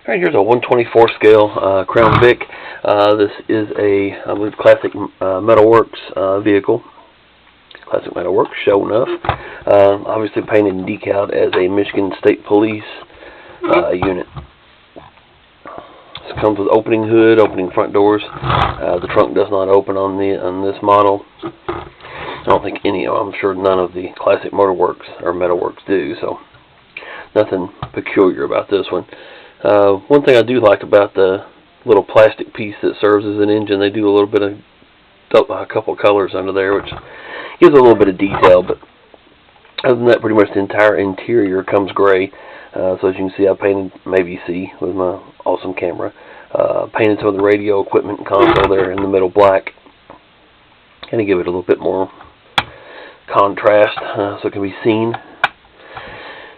Alright, here's a 124 scale Crown Vic. This is a, I believe, Classic Metalworks vehicle. Classic Metalworks, sure enough. Obviously painted and decaled as a Michigan State Police unit. This comes with opening hood, opening front doors. The trunk does not open on this model. I don't think any. I'm sure none of the Classic Motorworks or Metalworks do. So nothing peculiar about this one. One thing I do like about the little plastic piece that serves as an engine, they do a little bit of a couple of colors under there, which gives a little bit of detail. But other than that, pretty much the entire interior comes gray. So as you can see, I painted, maybe you see with my awesome camera, painted some of the radio equipment and console there in the middle black, kind of give it a little bit more contrast so it can be seen.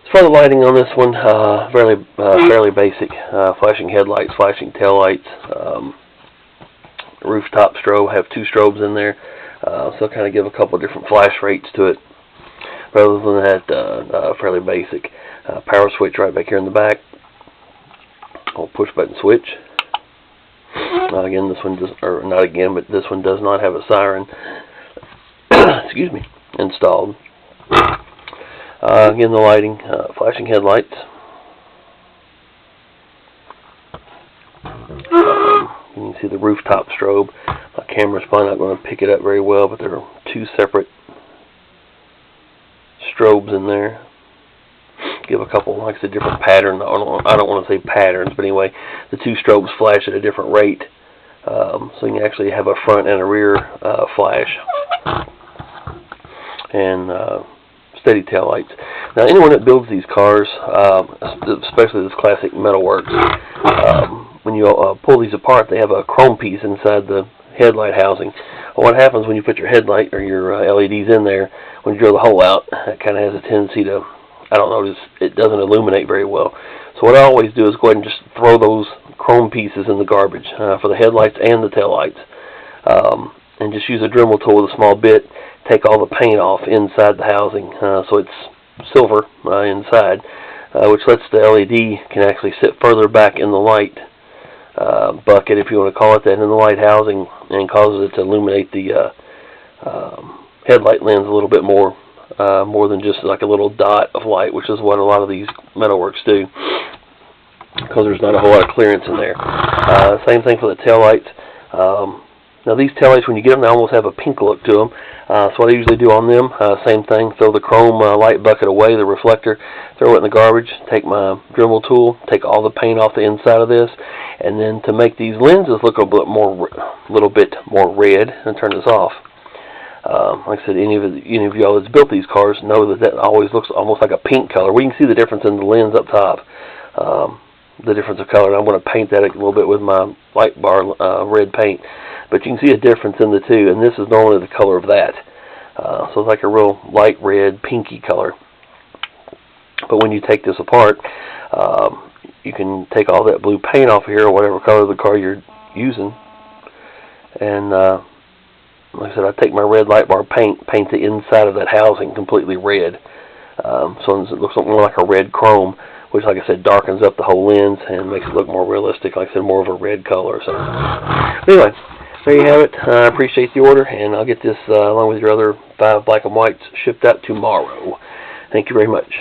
As far as the lighting on this one, fairly basic. Flashing headlights, flashing taillights, rooftop strobe. I have 2 strobes in there, so kind of give a couple different flash rates to it. But other than that, fairly basic. Power switch right back here in the back. Push button switch. Again, this one does, or not again, but this one does not have a siren. Excuse me, installed. Again, the lighting, flashing headlights. You can see the rooftop strobe. My camera's probably not going to pick it up very well, but there are 2 separate strobes in there. Give a couple, like I said, different pattern. I don't want to say patterns, but anyway, the 2 strobes flash at a different rate. So you can actually have a front and a rear flash. And steady tail lights. Now, anyone that builds these cars, especially this Classic Metalworks, when you pull these apart, they have a chrome piece inside the headlight housing. Well, what happens when you put your headlight or your LEDs in there, when you drill the hole out, it kind of has a tendency to, I don't know, it doesn't illuminate very well. So what I always do is go ahead and just throw those chrome pieces in the garbage for the headlights and the tail lights. And just use a Dremel tool with a small bit, take all the paint off inside the housing, so it's silver inside, which lets the LED can actually sit further back in the light bucket, if you want to call it that, in the light housing, and causes it to illuminate the headlight lens a little bit more than just like a little dot of light, which is what a lot of these Metalworks do, because there's not a whole lot of clearance in there. Same thing for the taillights. Now these taillights, when you get them, they almost have a pink look to them. So what I usually do on them, same thing, throw the chrome light bucket away, the reflector, throw it in the garbage, take my Dremel tool, take all the paint off the inside of this, and then to make these lenses look a little bit more red, and turn this off. Like I said, any of y'all that's built these cars know that always looks almost like a pink color. We can see the difference in the lens up top, the difference of color. And I'm going to paint that a little bit with my light bar red paint. But you can see a difference in the 2, and this is normally the color of that. So it's like a real light red, pinky color. But when you take this apart, you can take all that blue paint off here, or whatever color of the car you're using, and like I said, I take my red light bar paint the inside of that housing completely red. So it looks more like a red chrome, which, like I said, darkens up the whole lens and makes it look more realistic, like I said, more of a red color. So anyway, there you have it. I appreciate the order, and I'll get this, along with your other 5 black and whites, shipped out tomorrow. Thank you very much.